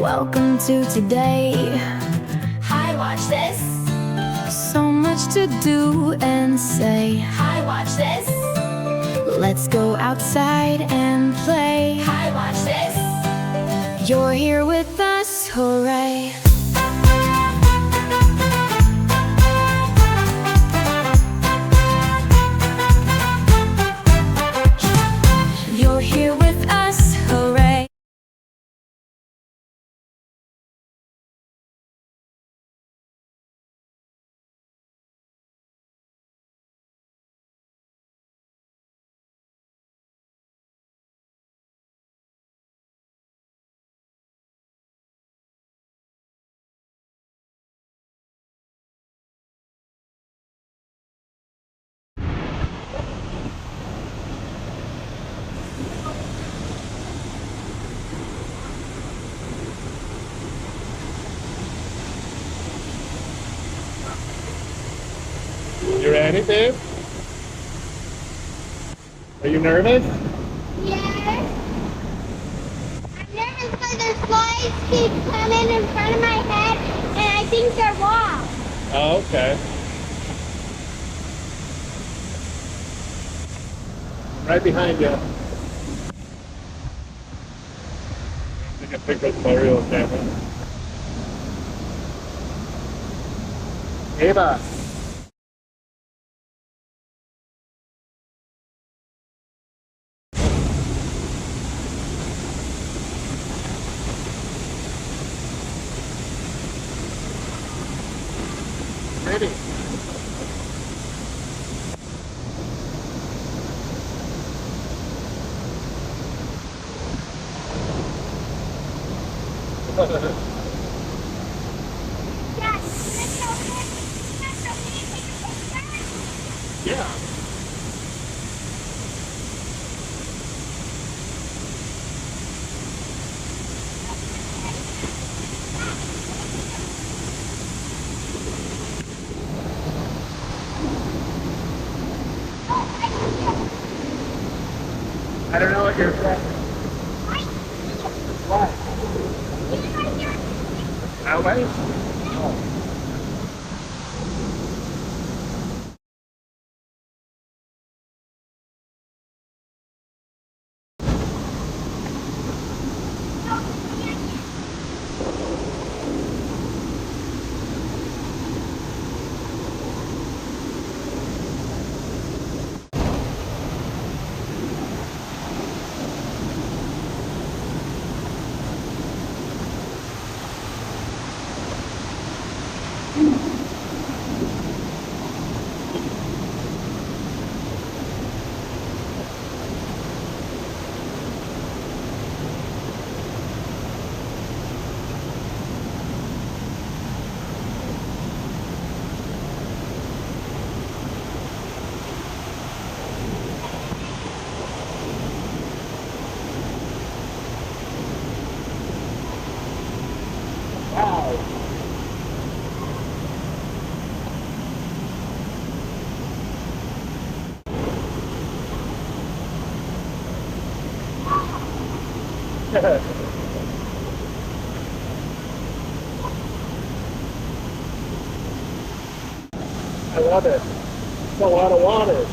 Welcome to today. Hi, watch this. So much to do and say. Hi, watch this. Let's go outside and play. Hi, watch this. You're here with us, hooray! You're here with us, hooray! You ready, babe? Are you nervous? Yes. I'm nervous because the slides keep coming in front of my head and I think they're wrong. Oh, okay. Right behind you. I can pick up Mario camera. Ava. Ready. Yes. Let's go. Let's go. Yeah. I don't know what you're saying. What? That way? Oh. Wow. I love it. It's a lot of water.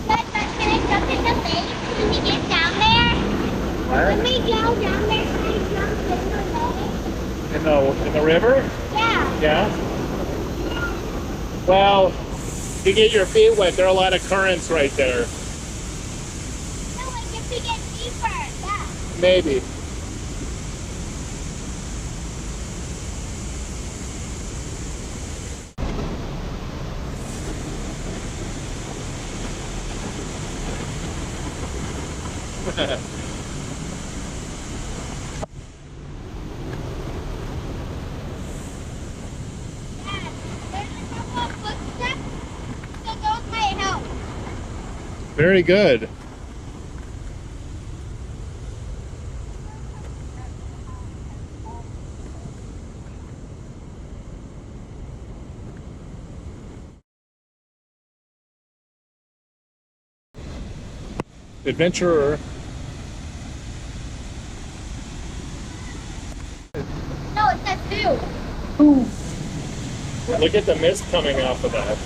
But can I jump in the lake when we get down there? When we go down there, can I jump in the lake? In the river? Yeah. Yeah. Well, you get your feet wet. There are a lot of currents right there. No, like if we get deeper, yeah. Maybe. There's a couple of footsteps, so those might help. Very good. Adventurer. No, it says who. Look at the mist coming off of that.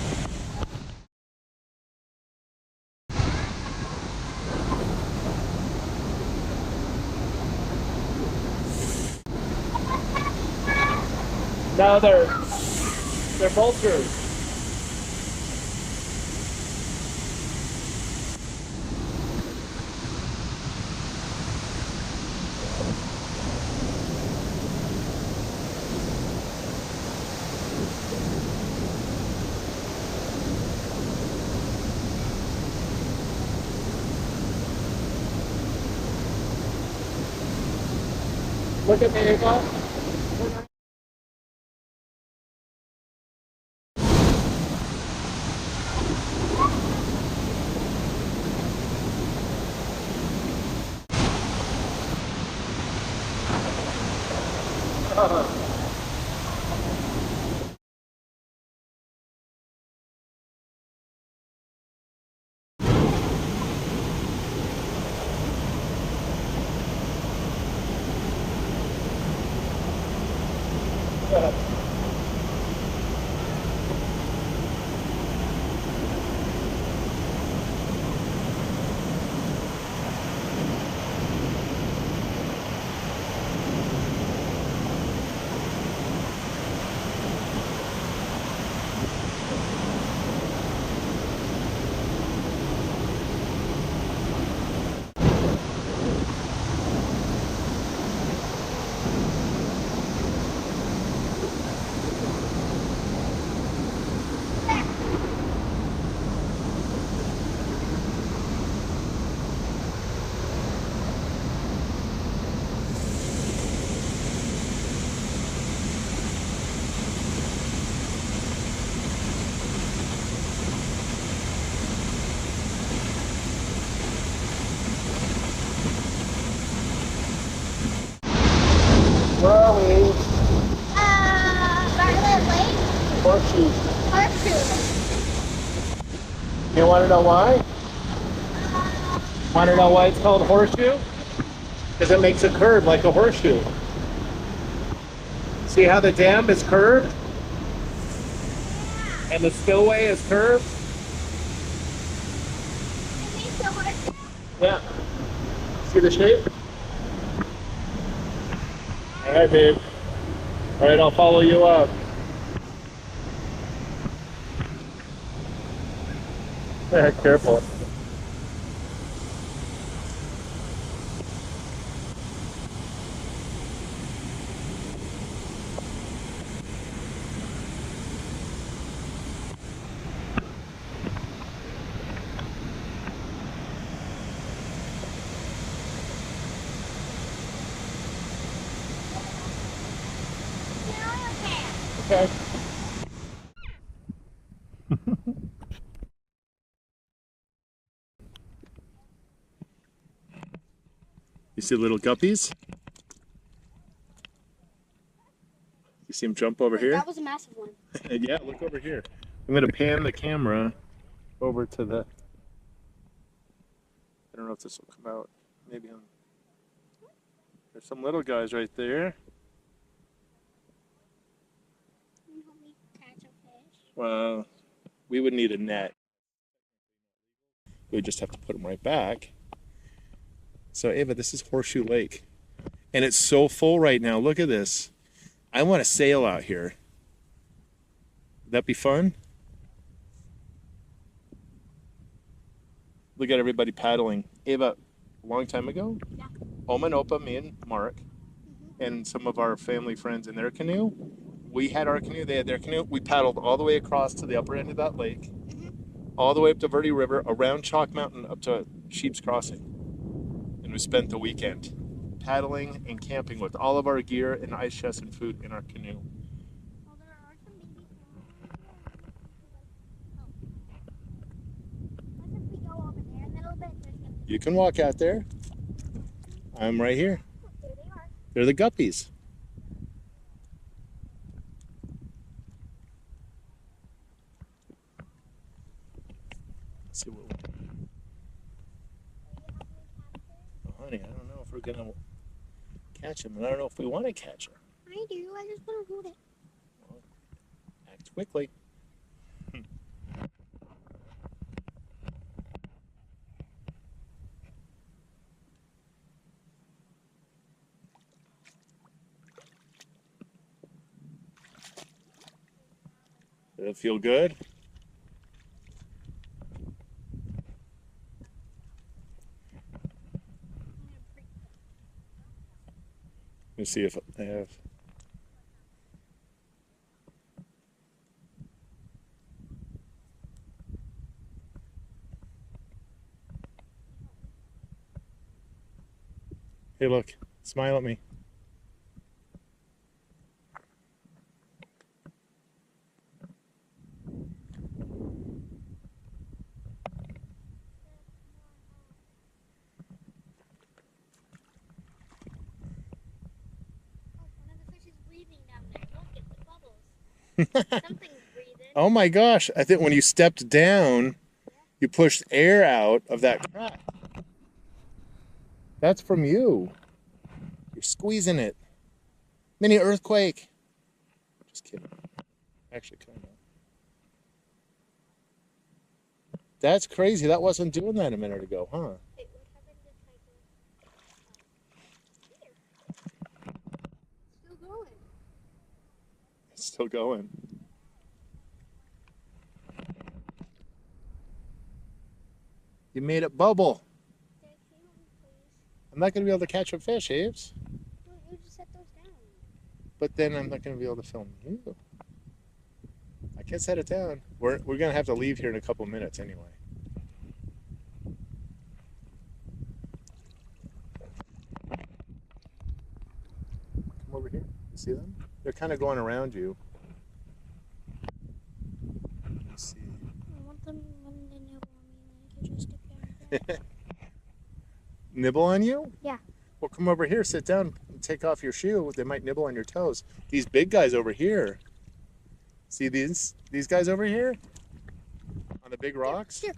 No, they're vultures. Look at me, Ava. Where are we? Bartlett Lake. Horseshoe. Horseshoe. You want to know why? Want to know why it's called horseshoe? Because it makes a curve like a horseshoe. See how the dam is curved? And the spillway is curved? It makes a horseshoe. Yeah. See the shape? All right, babe. All right, I'll follow you up. Careful. Okay. You see little guppies? You see them jump over here? That was a massive one. Yeah, look over here. I'm going to pan the camera over to the... I don't know if this will come out. Maybe on... There's some little guys right there. Can you help me catch a fish? Well, we would need a net. We would just have to put them right back. So Ava, this is Horseshoe Lake. And it's so full right now. Look at this. I want to sail out here. Would that be fun? Look at everybody paddling. Ava, a long time ago, Yeah. Oma and Opa, me and Mark, and some of our family friends in their canoe. We had our canoe, they had their canoe. We paddled all the way across to the upper end of that lake, all the way up to Verde River, around Chalk Mountain, up to Sheep's Crossing. and we spent the weekend paddling and camping with all of our gear and ice chests and food in our canoe. Well, there are some baby What if we go over there a little bit? You can walk out there. I'm right here. There they are. They're the guppies. Let's see what honey, I don't know if we're gonna catch them, and I don't know if we want to catch them. I do. I just want to hold it. Well, act quickly. Does it feel good? Let me see if I have. Hey, look. Smile at me. Something's breathing. Oh my gosh. I think when you stepped down, you pushed air out of that crack. That's from you. You're squeezing it. Mini earthquake. Just kidding. Actually, kind of. That's crazy. That wasn't doing that a minute ago, huh? Wait, what happened to Tiger? Still going. It's still going. You made it bubble. I'm not going to be able to catch a fish, Aves. Well, you just set those down. But then I'm not going to be able to film you. I can't set it down. We're going to have to leave here in a couple minutes anyway. Come over here. You see them? They're kind of going around you. Let me see. I want them when they nibble on me, and I can just stick down. Nibble on you? Yeah. Well, come over here, sit down, and take off your shoe. They might nibble on your toes. These big guys over here. See these guys over here? On the big rocks? Here.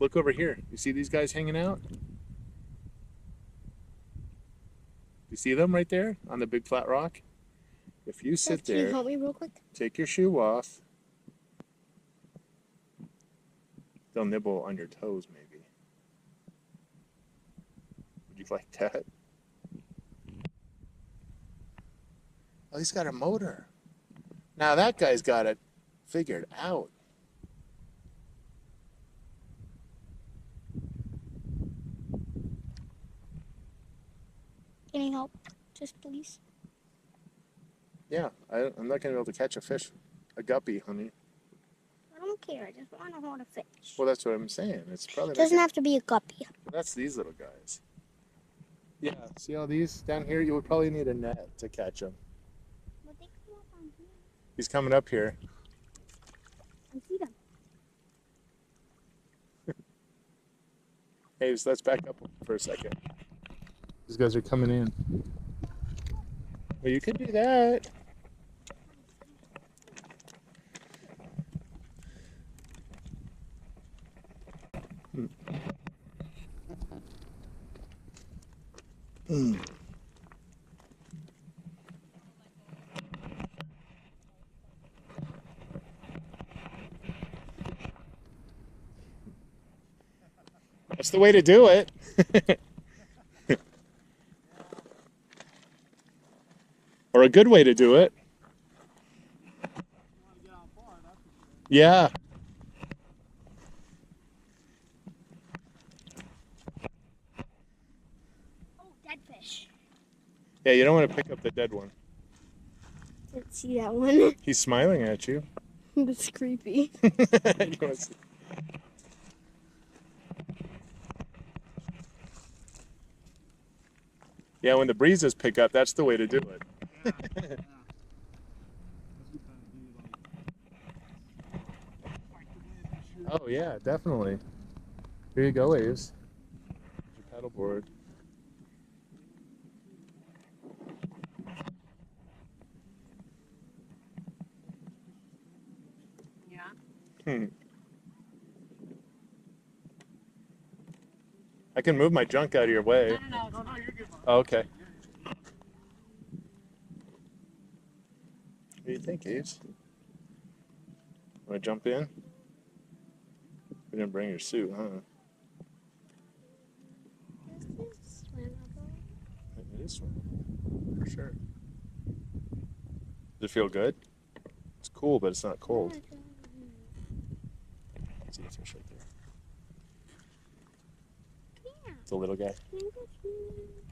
Look over here. You see these guys hanging out? You see them right there on the big flat rock? If you sit Can you there, help me real quick? take your shoe off, they'll nibble on your toes maybe. Would you like that? Oh, he's got a motor. Now that guy's got it figured out. Can you help? Just please. Yeah, I'm not going to be able to catch a fish, a guppy, honey. I don't care. I just want to hold a fish. Well, that's what I'm saying. It's probably It doesn't have to be a guppy. That's these little guys. Yeah, see all these down here? You would probably need a net to catch them. But they come up on here. He's coming up here. I see them. Hey, so let's back up for a second. These guys are coming in. Well, you could do that. That's the way to do it. Or a good way to do it. Yeah. Oh, dead fish. Yeah, you don't want to pick up the dead one. Didn't see that one. He's smiling at you. It's creepy. You wanna see- Yeah, when the breezes pick up, that's the way to do it. Oh yeah, definitely. Here you go, Aves. Here's your paddleboard. Yeah. I can move my junk out of your way. No, you're good. Oh, okay. What do you think, Aves? Want to jump in? You didn't bring your suit, huh? This is swimmable. It is swimmable, for sure. Does it feel good? It's cool, but it's not cold. See the fish right there. Yeah. It's a little guy. Can I go swimming?